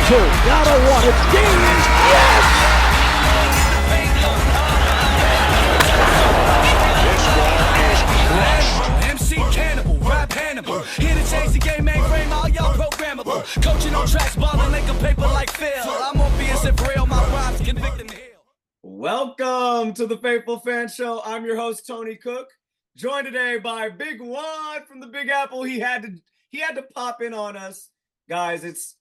two. Down to one. It's game. Yes! This ball is crushed. MC Cannibal, rap Hannibal. Here to change the game, mainframe, all y'all programmable. Coaching on tracks, balling like a paper like Phil. I'm on being so real, my rhymes convict them here. Welcome to the Faithful Fan Show. I'm your host, Tony Cook, joined today by Big Juan from the Big Apple. He had to pop in on us. Guys, it's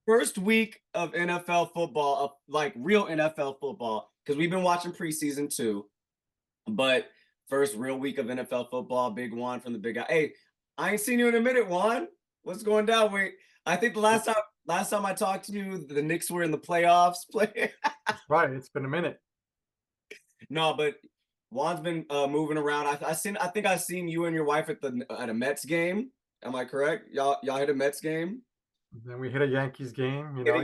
first week of NFL football, like real NFL football, because we've been watching preseason too. But first real week of NFL football, Big Juan from the Big Apple. Hey, I ain't seen you in a minute, Juan. What's going down? Wait, I think the last time I talked to you, the Knicks were in the playoffs. That's right. It's been a minute. No, but Juan's been moving around. I think I've seen you and your wife at a Mets game. Am I correct? Y'all hit a Mets game? Then we hit a Yankees game. You know,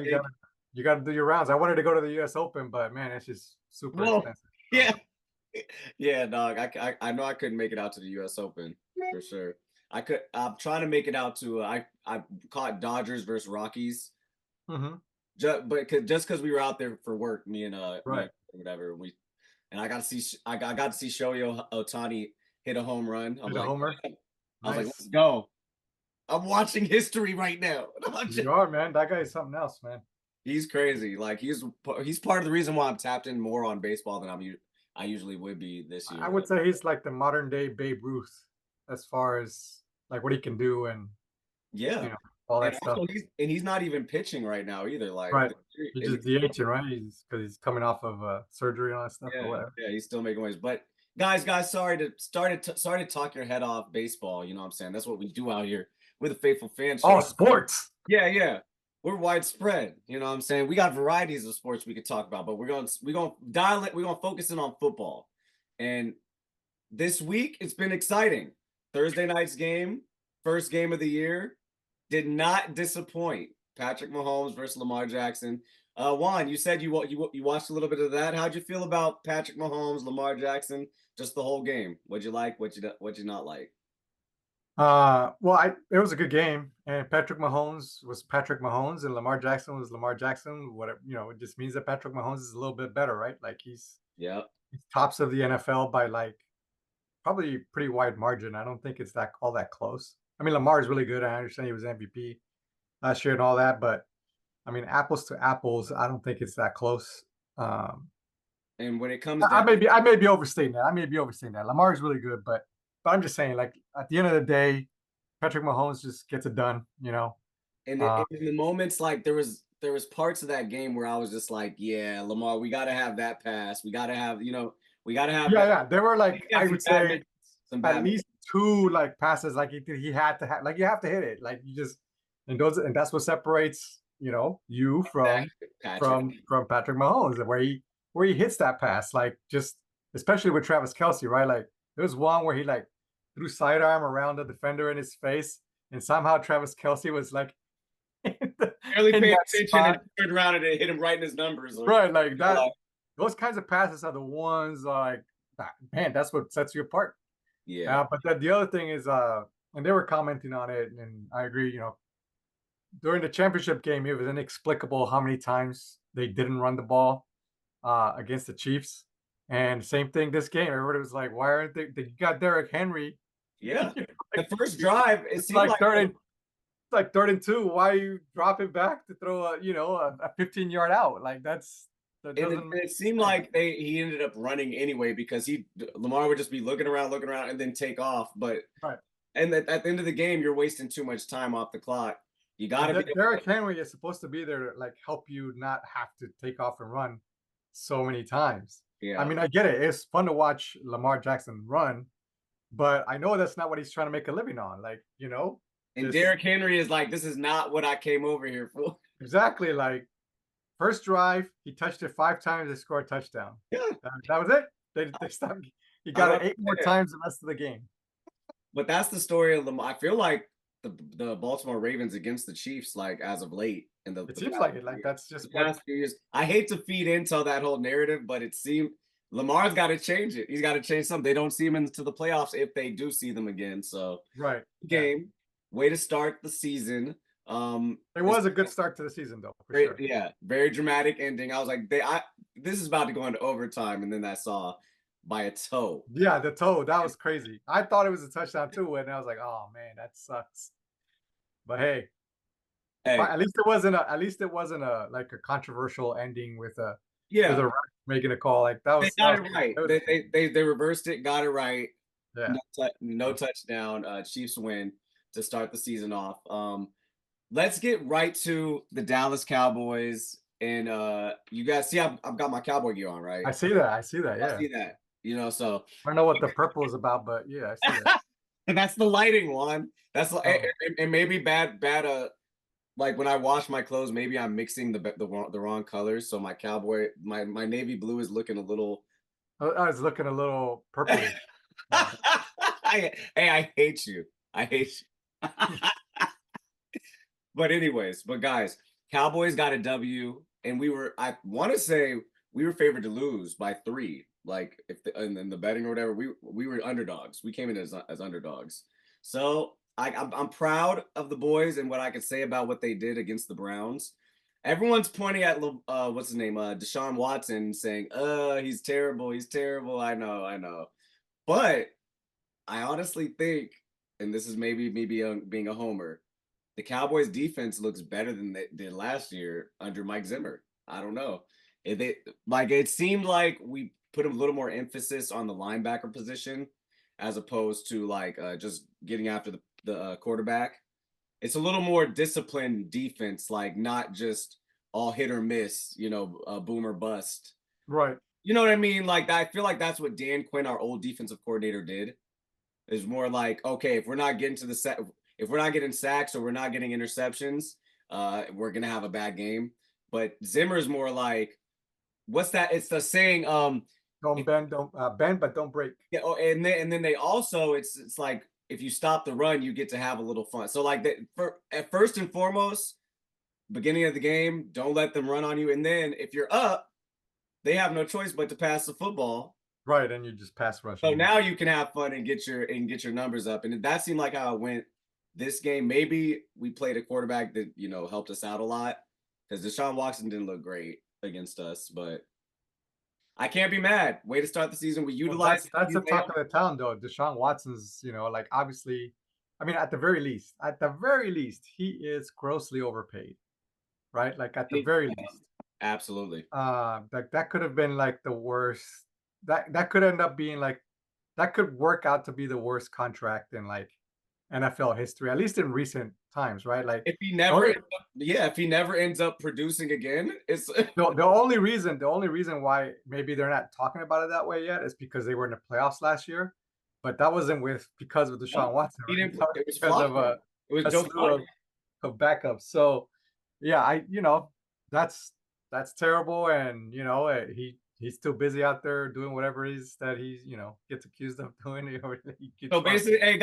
you gotta do your rounds. I wanted to go to the U.S. Open, but man, it's just super expensive. Yeah, dog. I know I couldn't make it out to the U.S. Open for sure. I'm trying to make it out to. I caught Dodgers versus Rockies. Mm-hmm. Just because we were out there for work, me and right. whatever I got to see Shohei Ohtani hit a home run. Hit a homer. I was like, let's go. I'm watching history right now. You are, man. That guy is something else, man. He's crazy. Like he's part of the reason why I'm tapped in more on baseball than I usually would be this year. I would say he's like the modern day Babe Ruth as far as like what he can do and all that stuff. He's not even pitching right now either. Like right, he's just DHing, right? Because he's coming off of surgery and all that stuff or whatever. Yeah, he's still making waves. But guys, sorry to talk your head off baseball. You know what I'm saying? That's what we do out here. We're the Faithful Fan Show. Oh, sports. Yeah. We're widespread. You know what I'm saying? We got varieties of sports we could talk about, but we're gonna dial it. We're gonna focus in on football. And this week it's been exciting. Thursday night's game, first game of the year, did not disappoint. Patrick Mahomes versus Lamar Jackson. Juan, you said you watched a little bit of that. How'd you feel about Patrick Mahomes, Lamar Jackson, just the whole game? What'd you like? What'd you not like? Well, it was a good game, and Patrick Mahomes was Patrick Mahomes, and Lamar Jackson was Lamar Jackson. Whatever, it just means that Patrick Mahomes is a little bit better, right? Like he's tops of the NFL by like probably a pretty wide margin. I don't think it's all that close. I mean, Lamar is really good. I understand he was MVP last year and all that, but I mean, apples to apples, I don't think it's that close. And when it comes, I may be overstating that. Lamar is really good, but I'm just saying, like at the end of the day, Patrick Mahomes just gets it done, And in the moments, like there was parts of that game where I was just like, yeah, Lamar, we got to have that pass. We got to have, we got to have. Yeah. There were like, I would say at least two like passes, like he had to have, like you have to hit it, like you just, and that's what separates, you from Patrick Mahomes, where he hits that pass, like just especially with Travis Kelce, right? Like there was one where he like threw sidearm around the defender in his face, and somehow Travis Kelce was like barely paying attention and turned around and it hit him right in his numbers. Right, like that. Those kinds of passes are the ones like, man, that's what sets you apart. Yeah. But the other thing is, and they were commenting on it, and I agree. During the championship game, it was inexplicable how many times they didn't run the ball against the Chiefs. And same thing this game. Everybody was like, why aren't they got Derrick Henry? Yeah. The first drive, it seemed like third and 2. Why are you dropping back to throw a 15-yard out? Like it seemed like he ended up running anyway because Lamar would just be looking around and then take off. But and at the end of the game, you're wasting too much time off the clock. You got to be. Derrick Henry is supposed to be there to like help you not have to take off and run so many times. Yeah. I mean, I get it. It's fun to watch Lamar Jackson run, but I know that's not what he's trying to make a living on. Like, And Derrick Henry is like, this is not what I came over here for. Exactly. Like, first drive, he touched it 5 times. They scored a touchdown. Yeah. That was it. They stopped. He got it 8 more times the rest of the game. But that's the story of Lamar. I feel like the Baltimore Ravens against the Chiefs, like as of late, it seems like it. Like that's just the past few years. I hate to feed into that whole narrative, but it seemed Lamar's got to change it. He's got to change something. They don't see him into the playoffs if they do see them again. So right game way to start the season. It was a good start to the season, though, for sure. Yeah, very dramatic ending. I was like, this is about to go into overtime, and then I saw by a toe. Yeah, the toe, that was crazy. I thought it was a touchdown too, and I was like, oh man, that sucks. But hey, at least it wasn't a like a controversial ending with a ref making a call. Like that was they got it right. They reversed it, got it right. Yeah. No touchdown. Chiefs win to start the season off. Let's get right to the Dallas Cowboys. And you guys see I've got my cowboy gear on, right? I see that. Yeah. I see that. You know, so I don't know what the purple is about, but yeah, I see that. And that's the lighting one. That's and maybe bad like when I wash my clothes, maybe I'm mixing the wrong colors. So my cowboy, my navy blue is looking a little. I was looking a little purple. Hey, I hate you. I hate you. But anyways, guys, Cowboys got a W, and I want to say we were favored to lose by 3. Like in the betting or whatever, we were underdogs. We came in as underdogs. So I'm proud of the boys and what I could say about what they did against the Browns. Everyone's pointing at what's his name, Deshaun Watson, saying, he's terrible. He's terrible. I know. But I honestly think, and this is maybe me being a homer, the Cowboys defense looks better than they did last year under Mike Zimmer. I don't know. It seemed like we put a little more emphasis on the linebacker position as opposed to just getting after the quarterback. It's a little more disciplined defense, like not just all hit or miss, boom or bust. Right. You know what I mean? Like I feel like that's what Dan Quinn, our old defensive coordinator, did. Is more like, okay, if we're not getting sacks or we're not getting interceptions, we're gonna have a bad game. But Zimmer's more like, what's that? It's the saying, don't bend, bend, but don't break. Yeah. Oh, and then they also, it's like if you stop the run, you get to have a little fun. So like at first and foremost, beginning of the game, don't let them run on you. And then if you're up, they have no choice but to pass the football. Right, and you just pass rush. So now you can have fun and get your numbers up. And that seemed like how it went this game. Maybe we played a quarterback that helped us out a lot because Deshaun Watson didn't look great against us, but I can't be mad. Way to start the season. We utilized. That's the talk of the town, though. Deshaun Watson's, like obviously, I mean, at the very least, he is grossly overpaid, right? Like at the very least. Absolutely. That could have been like the worst. That could end up being like, that could work out to be the worst contract in like NFL history, at least in recent times, right? Like if he never ends up producing again, it's the only reason why maybe they're not talking about it that way yet is because they were in the playoffs last year, but that wasn't because of Deshaun Watson. Right? It was because of backups. So yeah, that's terrible, and he's too busy out there doing whatever it is that he's gets accused of doing. So basically,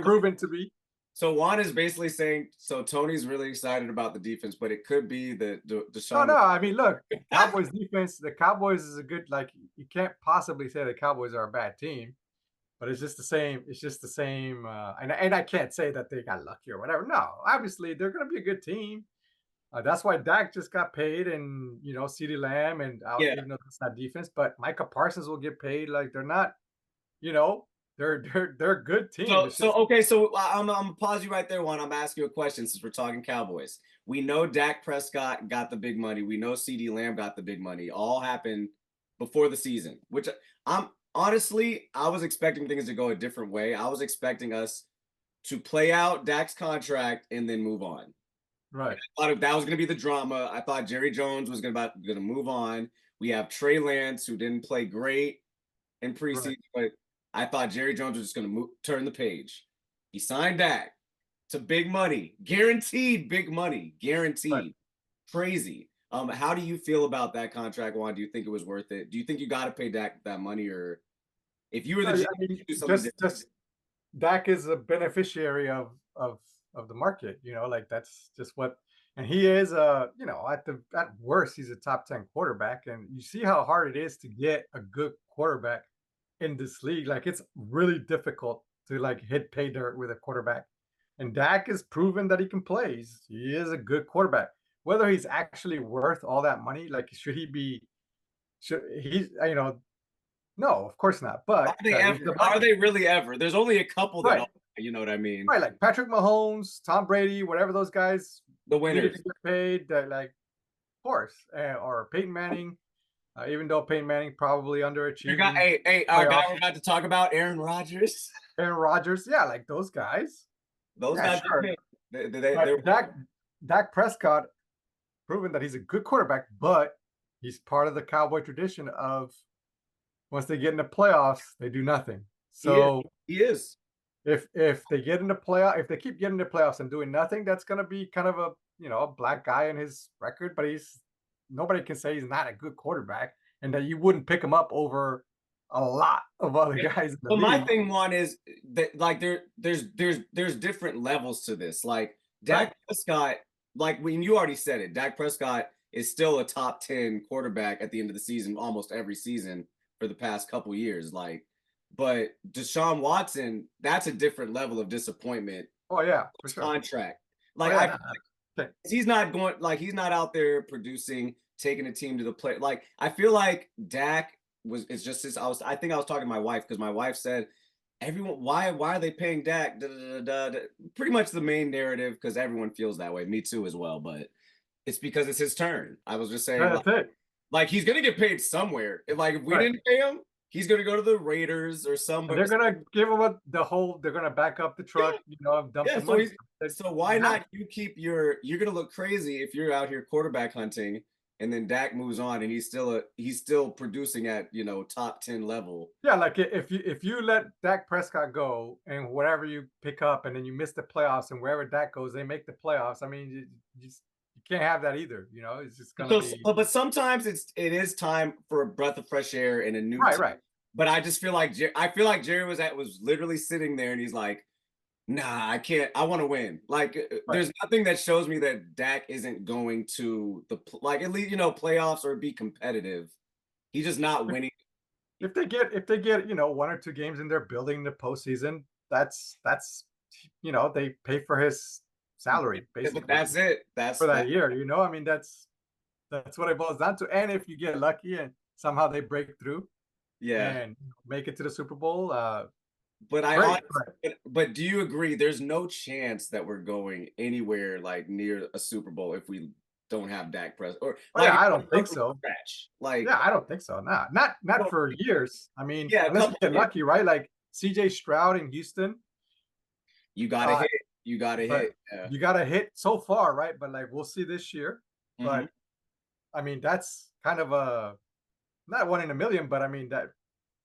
proven to be. So Juan is basically saying, so Tony's really excited about the defense, but it could be the Deshaun. No. I mean, look, Cowboys defense. The Cowboys is a good. Like you can't possibly say the Cowboys are a bad team, but it's just the same. It's just the same. And I can't say that they got lucky or whatever. No, obviously they're going to be a good team. That's why Dak just got paid, and CeeDee Lamb, and even though it's not defense, but Micah Parsons will get paid. Like they're not, they're a good team. So I'm gonna pause you right there, Juan. I'm asking you a question since we're talking Cowboys. We know Dak Prescott got the big money. We know CeeDee Lamb got the big money. All happened before the season, which I was expecting things to go a different way. I was expecting us to play out Dak's contract and then move on. Right. I thought that was going to be the drama. I thought Jerry Jones was going to move on. We have Trey Lance, who didn't play great in preseason, but I thought Jerry Jones was just going to turn the page. He signed Dak to big money, guaranteed big money, guaranteed. Right. Crazy. How do you feel about that contract, Juan? Do you think it was worth it? Do you think you got to pay Dak that money, or if you were the GM, do something just Dak is a beneficiary of the market, like that's just what, and he is at worst he's a top 10 quarterback, and you see how hard it is to get a good quarterback in this league. Like it's really difficult to like hit pay dirt with a quarterback And Dak has proven that he can play. He is a good quarterback. Whether he's actually worth all that money, like should he be? Should he's no, of course not. But Are they there's the ever? Are money. they really ever? There's only a couple that Right. are, you know what I mean? Right, like Patrick Mahomes, Tom Brady, whatever those guys The needed winners. to get paid, like of course, or Peyton Manning. Even though Peyton Manning probably underachieved. Our guy we're about to talk about, Aaron Rodgers. Aaron Rodgers, yeah, like those guys. Those Yeah, guys, sure. they're Dak Prescott proven that he's a good quarterback, but he's part of the Cowboy tradition of once they get into playoffs, they do nothing. So he is. If they get into if they keep getting into playoffs and doing nothing, that's going to be kind of a a black guy in his record. But nobody can say he's not a good quarterback, and that you wouldn't pick him up over a lot of other guys. In the But league. my thing is that like there's different levels to this. Like Dak Prescott, like when you already said it, Dak Prescott is still a top 10 quarterback at the end of the season, almost every season for the past couple years. Like, but Deshaun Watson, that's a different level of disappointment. Oh yeah, for sure. Contract. Like he's not going, like he's not out there producing, taking a team to the play. Like I feel like Dak it's just this. I think I was talking to my wife because my wife said, everyone, why are they paying Dak? Pretty much the main narrative, because everyone feels that way. Me too as well, but it's because it's his turn. I was just saying, like he's gonna get paid somewhere. If we didn't pay him, he's gonna go to the Raiders or somebody. They're gonna give him they're gonna back up the truck, dump the money. So why not you keep you're gonna look crazy if you're out here quarterback hunting, and then Dak moves on and he's still producing at top 10 level. Yeah, like if you let Dak Prescott go and whatever you pick up, and then you miss the playoffs, and wherever Dak goes, they make the playoffs. I mean, you can't have that either. It's just gonna be. But sometimes it is time for a breath of fresh air and a new team. Right. But I just feel like Jerry was literally sitting there and he's like, nah, I can't. I want to win. Like, there's nothing that shows me that Dak isn't going to at least playoffs or be competitive. He's just not winning. If they get 1 or 2 games in their building the postseason, that's they pay for his salary basically. But that's it. That's for that year. I mean, that's what it boils down to. And if you get lucky and somehow they break through, and make it to the Super Bowl. But do you agree there's no chance that we're going anywhere like near a Super Bowl if we don't have Dak Prescott? I don't think so. I don't think so. Not for years. I mean, unless you get lucky, right? Like CJ Stroud in Houston. You gotta hit. You gotta hit. You gotta hit so far, right? But we'll see this year. Mm-hmm. But I mean, that's kind of a not 1 in a million, but I mean that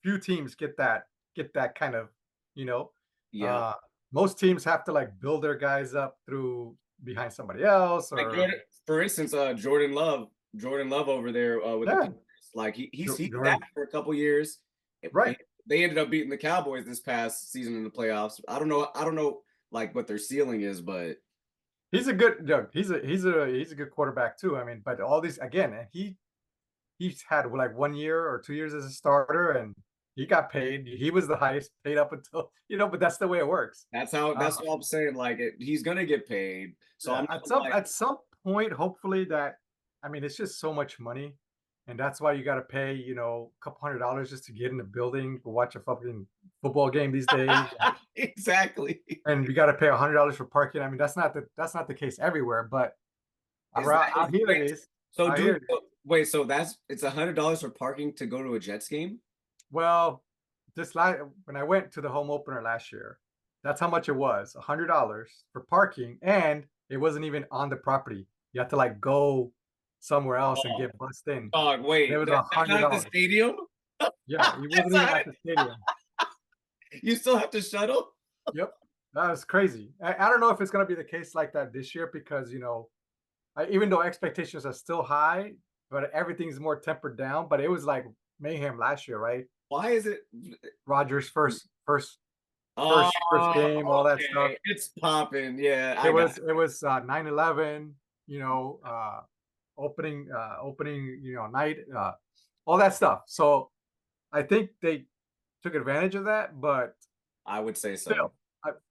few teams get that kind of, most teams have to build their guys up through behind somebody else. Or for instance, Jordan Love over there with the he's that for a couple years. Right. They ended up beating the Cowboys this past season in the playoffs. I don't know what their ceiling is, but he's a good he's a good quarterback too. I mean, but all these again, he's had 1 year or 2 years as a starter, and he got paid. He was the highest paid up until but that's the way it works. That's what I'm saying. He's gonna get paid. So at some point, hopefully it's just so much money, and that's why you got to pay a couple $100 just to get in the building to watch a fucking football game these days. Exactly. And you got to pay $100 for parking. I mean, that's not the case everywhere, but out here it is. So wait, so it's $100 for parking to go to a Jets game? Well, when I went to the home opener last year, that's how much it was, $100 for parking, and it wasn't even on the property. You have to go somewhere else and get bussed in. Wait, it was $100 at the stadium? Yeah, he wasn't even at the stadium. You still have to shuttle? Yep, that was crazy. I don't know if it's going to be the case like that this year because even though expectations are still high, but everything's more tempered down. But it was like mayhem last year, right? Why is it Rodgers' first game, all that stuff? It's popping, yeah. It was 9/11, opening night, all that stuff. So I think they took advantage of that, but I would say so. Still,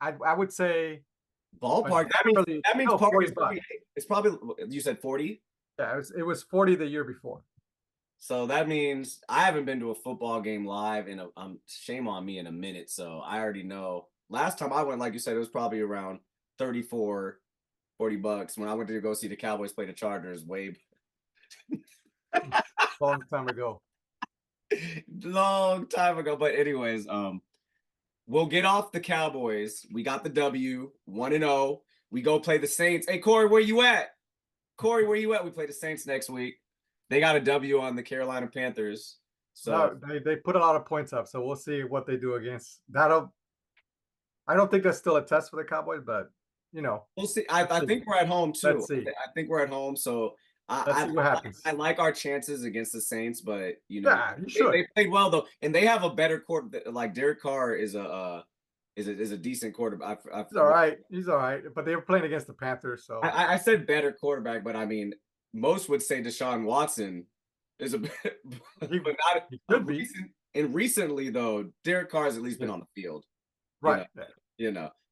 I would say Ballpark. That means part is probably, it's probably, you said 40? Yeah, it was 40 the year before. So that means I haven't been to a football game live in shame on me, in a minute. So I already know. Last time I went, like you said, it was probably around 34, 40 bucks. When I went to go see the Cowboys play the Chargers, way long time ago. Long time ago. But anyways, we'll get off the Cowboys. We got the W, 1-0. We go play the Saints. Hey, Corey, where you at? Corey, where you at? We play the Saints next week. They got a W on the Carolina Panthers. So no, they put a lot of points up. So we'll see what they do against that'll. I don't think that's still a test for the Cowboys, but we'll see. I think we're at home too. Let's see. I think we're at home. So let's see what happens. I like our chances against the Saints, but yeah, you should. They played well though, and they have a better quarterback. Like Derek Carr is a decent quarterback. He's all right. He's all right. But they were playing against the Panthers, so I said better quarterback, but I mean most would say Deshaun Watson is but not he could be. And recently though, Derek Carr has at least been on the field, right?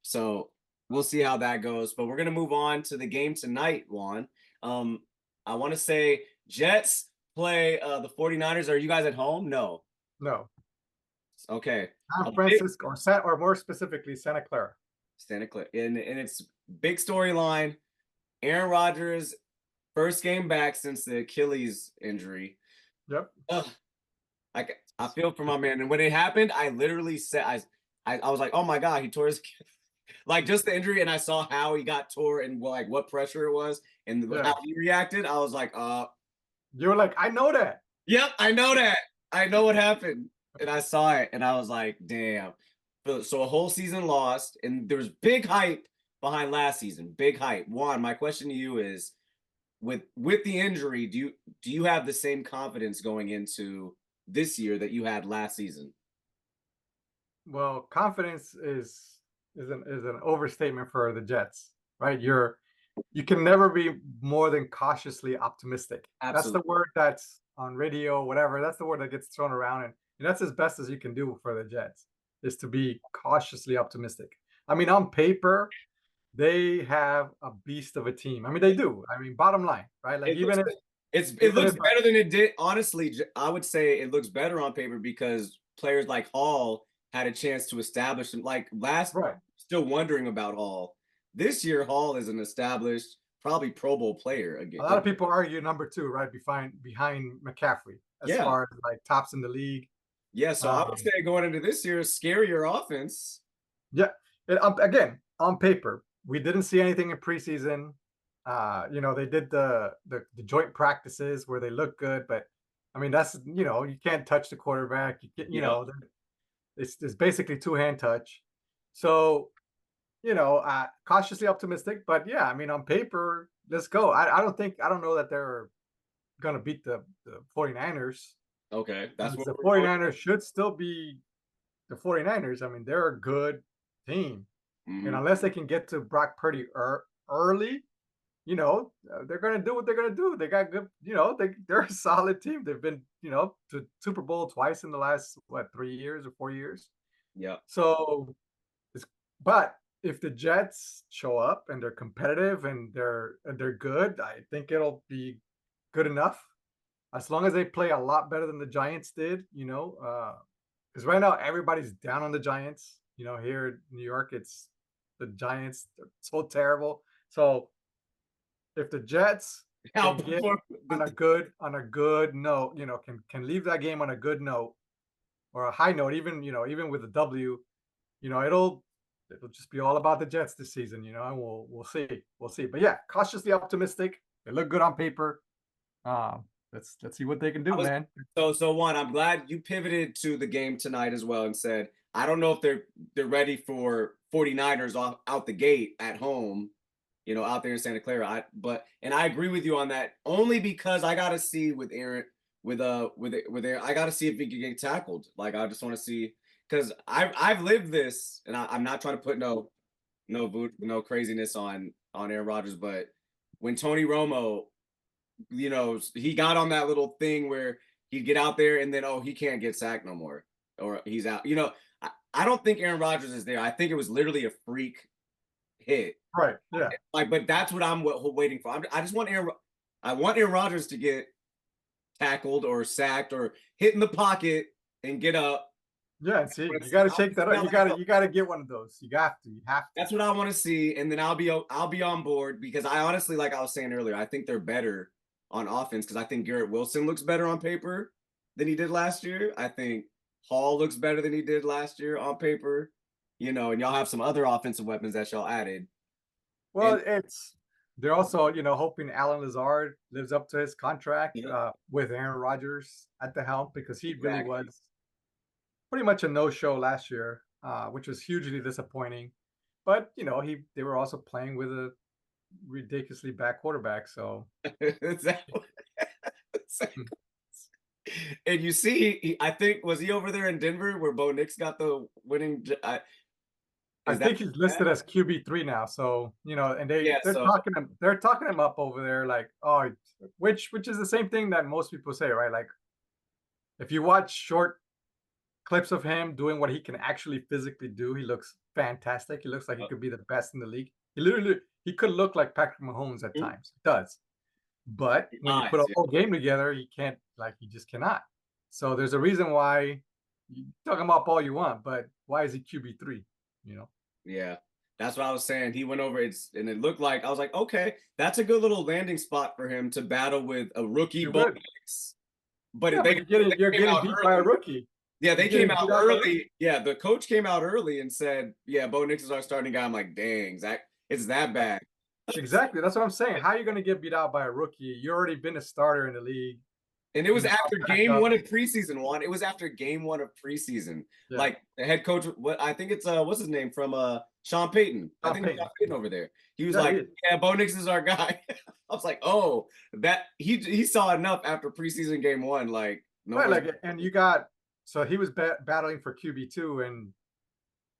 So we'll see how that goes. But we're gonna move on to the game tonight, Juan. I want to say Jets play the 49ers. Are you guys at home? No. Okay. San Francisco, or more specifically, Santa Clara. And it's big storyline. Aaron Rodgers, first game back since the Achilles injury. Yep. I feel for my man. And when it happened, I literally said, I was like, oh my God, he tore his, like just the injury. And I saw how he got tore and like what pressure it was and how he reacted. I was like, you were like, I know that. Yep, I know that. I know what happened. And I saw it and I was like, damn. So a whole season lost, and there was big hype behind last season. Big hype. Juan, my question to you is, with the injury, do you have the same confidence going into this year that you had last season? Well, confidence is an overstatement for the Jets, right? You can never be more than cautiously optimistic. Absolutely. That's the word that's on radio, whatever. That's the word that gets thrown around, and that's as best as you can do for the Jets, is to be cautiously optimistic. I mean, on paper, they have a beast of a team. I mean, they do. I mean, bottom line, right? Like it looks better than it did. Honestly, I would say it looks better on paper because players like Hall had a chance to establish them. Like still wondering about Hall. This year, Hall is an established, probably Pro Bowl player again. A lot of people argue number 2, right, behind McCaffrey, as far as like tops in the league. Yeah, so I would say going into this year, scarier offense. Yeah, again, on paper, we didn't see anything in preseason. They did the joint practices where they look good, but I mean that's you can't touch the quarterback. It's basically 2-hand touch. So cautiously optimistic, but yeah, I mean on paper, let's go. I don't know that they're gonna beat the 49ers. Okay, that's what the 49ers should still be the 49ers. I mean, they're a good team. Mm-hmm. And unless they can get to Brock Purdy early, they're going to do what they're going to do. They got good, they're a solid team. They've been, to Super Bowl twice in the last, 3 years or 4 years? Yeah. So, but if the Jets show up and they're competitive and they're good, I think it'll be good enough. As long as they play a lot better than the Giants did, because right now everybody's down on the Giants. Here in New York, it's the Giants. They're so terrible. So if the Jets can get on a good note, can leave that game on a good note or a high note, even with a W, it'll just be all about the Jets this season, and we'll see. But yeah, cautiously optimistic. They look good on paper. Let's see what they can do, man. So Juan, I'm glad you pivoted to the game tonight as well and said, I don't know if they're ready for 49ers out the gate at home, out there in Santa Clara. And I agree with you on that only because I got to see with Aaron, with Aaron, I got to see if he can get tackled. Like, I just want to see, because I've lived this, and I'm not trying to put no craziness on Aaron Rodgers, but when Tony Romo, he got on that little thing where he'd get out there and then, he can't get sacked no more, or he's out. I don't think Aaron Rodgers is there. I think it was literally a freak hit. Right. Yeah. Like, but that's what I'm waiting for. I just want I want Aaron Rodgers to get tackled or sacked or hit in the pocket and get up. Yeah, and see, you got to shake that up. You got to get one of those. You have to. That's what I want to see, and then I'll be on board because I honestly, like I was saying earlier, I think they're better on offense because I think Garrett Wilson looks better on paper than he did last year. I think Hall looks better than he did last year on paper. And y'all have some other offensive weapons that y'all added. Well, they're also, hoping Alan Lazard lives up to his contract with Aaron Rodgers at the helm because he really was pretty much a no-show last year, which was hugely disappointing. But they were also playing with a ridiculously bad quarterback. So exactly. And you see, I think was he over there in Denver where Bo Nix got the winning? I think he's listed as QB3 now. So and they're talking him up over there, like which is the same thing that most people say, right? Like if you watch short clips of him doing what he can actually physically do, he looks fantastic. He looks like he could be the best in the league. He could look like Patrick Mahomes at times. He does. But when you put a whole game together, he just cannot. So there's a reason why you talk him up all you want, but why is he QB3? Yeah, that's what I was saying. He went over and it looked like I was like, okay, that's a good little landing spot for him to battle with a rookie Bo Nix. But you're getting beat by a rookie. Yeah, they came out early. Yeah, the coach came out early and said, "Yeah, Bo Nix is our starting guy." I'm like, "Dang, Zach, it's that bad." Exactly. That's what I'm saying. How are you going to get beat out by a rookie? You already been a starter in the league. And it was after game one of preseason. It was after game one of preseason. Yeah. Like the head coach, I think it's what's his name from Sean Payton. I think Sean Payton over there. He was like, "Yeah, Bo Nix is our guy." I was like, "Oh, that he saw enough after preseason game one." Like, no, right, like, and you got so he was battling for QB2 and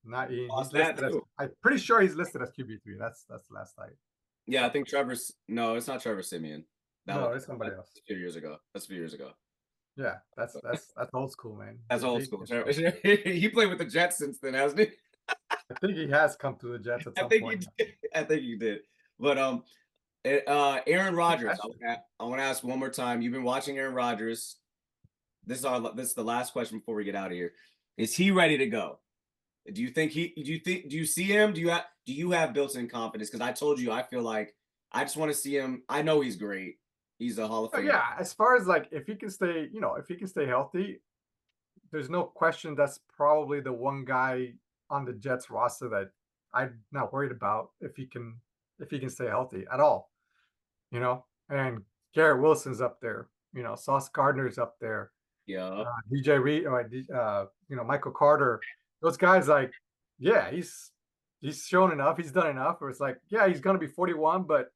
not he's listed as, I'm pretty sure he's listed as QB3. That's the last time. Yeah, I think no, it's not Trevor Siemian. It's somebody else. A few years ago. That's a few years ago. Yeah, that's old school, man. That's old school. He played with the Jets since then, hasn't he? I think he has come to the Jets at some point. I think he did. But Aaron Rodgers. I want to ask one more time. You've been watching Aaron Rodgers. This is the last question before we get out of here. Is he ready to go? Do you see him? Do you have built-in confidence? Because I told you I feel like I just want to see him. I know he's great. He's a Hall of Famer. Yeah, as far as like if he can stay healthy, there's no question that's probably the one guy on the Jets roster that I'm not worried about if he can stay healthy at all. And Garrett Wilson's up there. Sauce Gardner's up there. Yeah. DJ Reed, Michael Carter. Those guys, like, yeah, he's shown enough. He's done enough. Where it's like, yeah, he's gonna be 41, but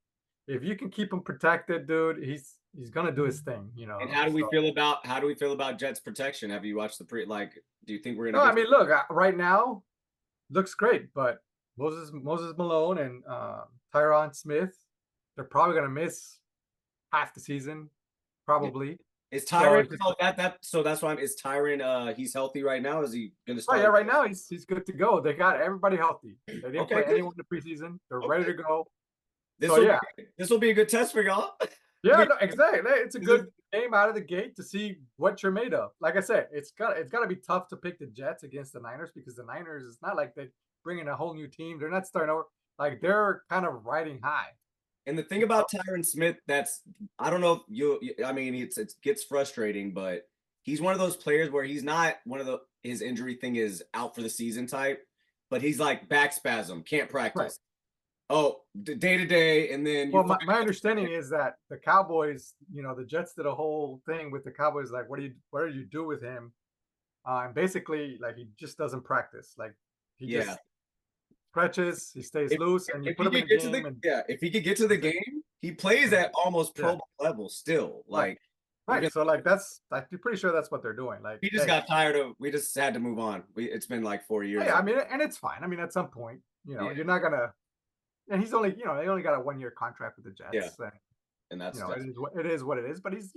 if you can keep him protected, dude, he's gonna do his thing. And how do we feel about Jets protection? Have you watched do you think we're gonna? No, I mean, look, right now, looks great, but Moses Malone and Tyron Smith, they're probably gonna miss half the season, probably. Is Tyron so that's why is Tyron he's healthy right now? Is he gonna start? Oh yeah, right now he's good to go. They got everybody healthy. They didn't play anyone in the preseason. They're ready to go. This will be a good test for y'all. Yeah, no, exactly. It's a good game out of the gate to see what you're made of. Like I said, it's gotta be tough to pick the Jets against the Niners because the Niners is not like they bring in a whole new team. They're not starting over. Like they're kind of riding high. And the thing about Tyron Smith, I don't know if it gets frustrating, but he's one of those players where he's not his injury thing is out for the season type, but he's like back spasm, can't practice. Right. Oh, day to day, and then. Well, my understanding is that the Cowboys, the Jets did a whole thing with the Cowboys, like, what do you do with him? And basically, like, he just doesn't practice. Like, he just stretches, he stays loose, and you put him in the game. If he could get to the game, he plays at almost pro level still. Like, right. So, like, I'm pretty sure that's what they're doing. Like, he just got tired of. We just had to move on. It's been like 4 years. Yeah, I mean, and it's fine. I mean, at some point, you're not gonna. And he's only, they only got a 1-year contract with the Jets. And that's it is what it is. But he's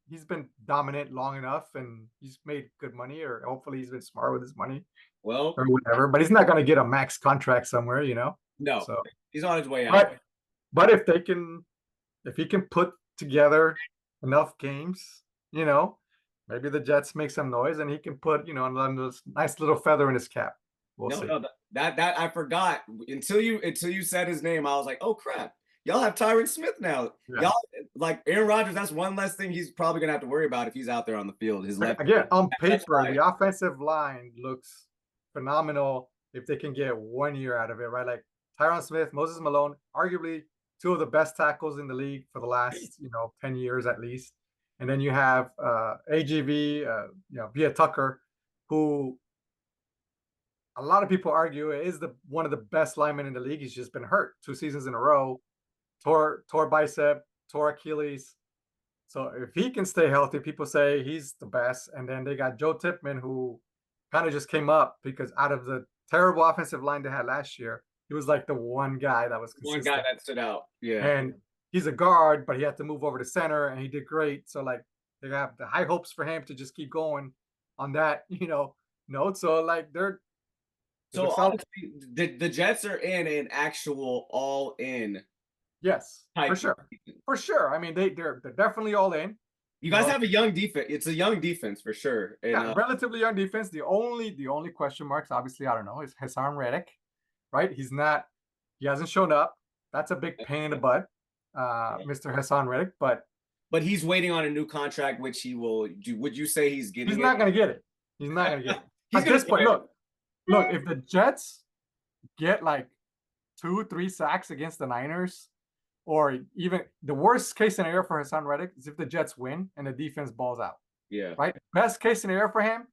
he's been dominant long enough, and he's made good money, or hopefully he's been smart with his money. Well, or whatever. But he's not going to get a max contract somewhere, you know. No, so he's on his way out. But if he can put together enough games, you know, maybe the Jets make some noise, and he can put, you know, a nice little feather in his cap. We'll see. No, that I forgot until you said his name. I was like, oh crap. Y'all have Tyron Smith now. Yeah. Y'all like Aaron Rodgers. That's one less thing he's probably gonna have to worry about if he's out there on the field. His left again on paper, the offensive line looks phenomenal if they can get 1 year out of it, right? Like Tyron Smith, Moses Malone, arguably two of the best tackles in the league for the last 10 years at least. And then you have AGV, Via Tucker, who a lot of people argue is one of the best linemen in the league. He's just been hurt 2 seasons in a row. Tore bicep, tore Achilles. So if he can stay healthy, people say he's the best. And then they got Joe Tipman, who kind of just came up because out of the terrible offensive line they had last year, he was like the one guy that was consistent. One guy that stood out. Yeah. And he's a guard, but he had to move over to center, and he did great. So like they have the high hopes for him to just keep going on that, note. So like so honestly, the Jets are in an actual all in. Yes, for sure. I mean, they're definitely all in. You guys have a young defense. It's a young defense for sure. And, relatively young defense. The only question marks, obviously, I don't know, is Hassan Reddick, right? He hasn't shown up. That's a big pain in the butt, Mr. Hassan Reddick. But he's waiting on a new contract, which he will do. Would you say he's getting? He's not going to get it. He's not going to get it. At this point, look, if the Jets get like 2-3 sacks against the Niners, or even the worst case scenario for Hassan Reddick is if the Jets win and the defense balls out. Yeah. Right? Best case scenario for him,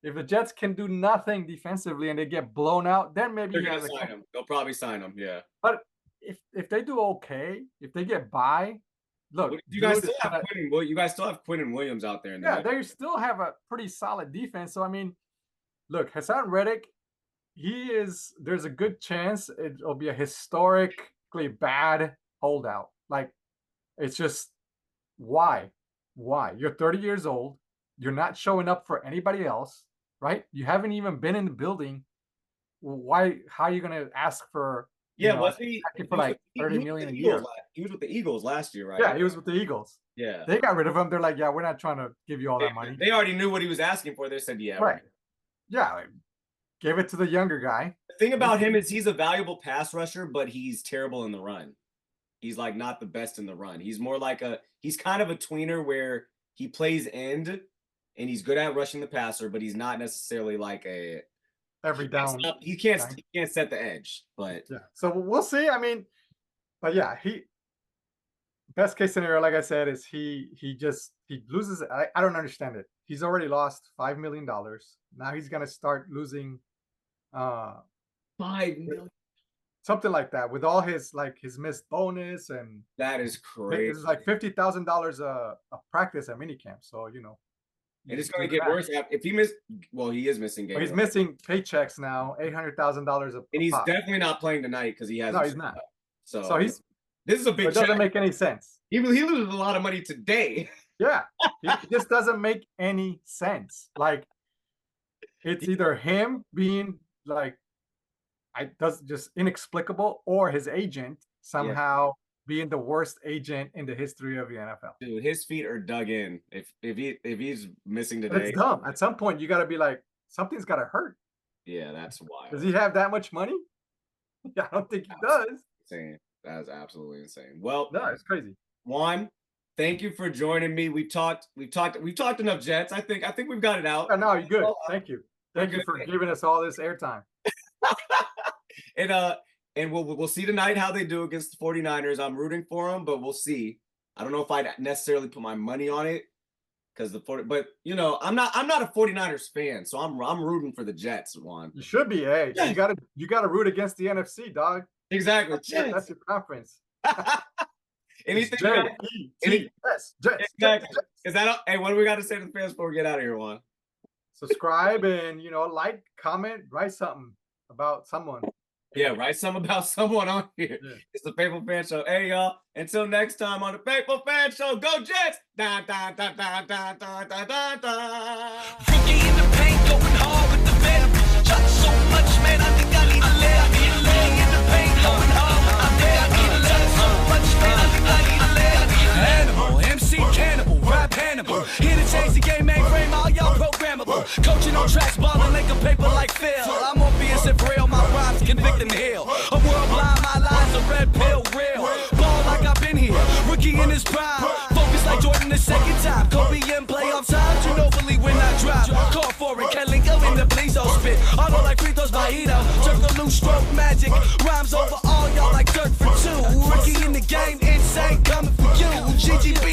if the Jets can do nothing defensively and they get blown out, then maybe they're gonna sign him. They'll probably sign him, yeah. But if they do okay, if they get by, look, you guys still have Quentin Williams out there. They still have a pretty solid defense. So I mean, look, Hassan Reddick, there's a good chance it'll be a historically bad holdout. Like, it's just why you're 30 years old, you're not showing up for anybody else, right? You haven't even been in the building. How are you going to ask for for like 30 million a year? He was with the Eagles last year, right? Yeah, he was with the Eagles. Yeah, they got rid of him. They're like, yeah, we're not trying to give you all that money. They already knew what he was asking for. They said, yeah, right. Yeah, like, give it to the younger guy. The thing about him is he's a valuable pass rusher, but he's terrible in the run. He's like not the best in the run. He's more like he's kind of a tweener where he plays end and he's good at rushing the passer, but he's not necessarily like every down. He can't set the edge, but yeah. So we'll see. I mean, but yeah, best case scenario, like I said, is he loses. I don't understand it. He's already lost $5 million. Now he's gonna start losing $5 million. Something like that, with all his missed bonus, and that is crazy. It's like $50,000 a practice at minicamp. So and it's going to get worse if he missed. Well, he is missing games. Well, he's missing paychecks now, $800,000 and he's definitely not playing tonight because he has. No, he's not. So this is a big. It doesn't make any sense. He loses a lot of money today. Yeah, it just doesn't make any sense. Like, it's either him being like, just inexplicable, or his agent somehow being the worst agent in the history of the NFL. Dude, his feet are dug in. If he's missing today, it's dumb. At some point, you got to be like, something's got to hurt. Yeah, that's wild. Does he have that much money? I don't think he does. Insane. That is absolutely insane. Well, no, it's crazy. Juan, thank you for joining me. We've talked enough Jets. I think we've got it out. No, you're good. Thank you. Thank you for giving us all this airtime. And we'll see tonight how they do against the 49ers. I'm rooting for them, but we'll see. I don't know if I'd necessarily put my money on it because but I'm not a 49ers fan, so I'm rooting for the Jets, Juan. You should be. Hey, you gotta root against the NFC, dog. Exactly. That's your conference. Anything? Jets. Exactly. Is that hey? What do we got to say to the fans before we get out of here, Juan? Subscribe and like, comment, write something about someone. Yeah, write something about someone on here. Yeah. It's the Faithful Fan Show. Hey, y'all. Until next time on the Faithful Fan Show, go Jets! Da, da, da, da, da, da, da, da, da. Rookie in the paint, going hard with the venom. Shot so much, man, I think I need a lay. Rookie in the paint, going hard with the venom. Shot so much, man, I think I need a lay. Animal, MC Cannibal, rap Hannibal. Here to change the game, mainframe, all y'all programmable. Coaching on tracks, balling like a paper like Phil. I'm on BS if real, my rhymes convict and heal. A world blind, my lines a red pill, real. Ball like I've been here, rookie in his prime. Focus like Jordan the second time. Kobe in playoff times, you know believe when I drive. Call for it, Kellingo in the Blizo spit. Auto like free throws by Ito. Circle loose stroke magic. Rhymes over all y'all like dirt for two. Rookie in the game, insane, coming for you. GGB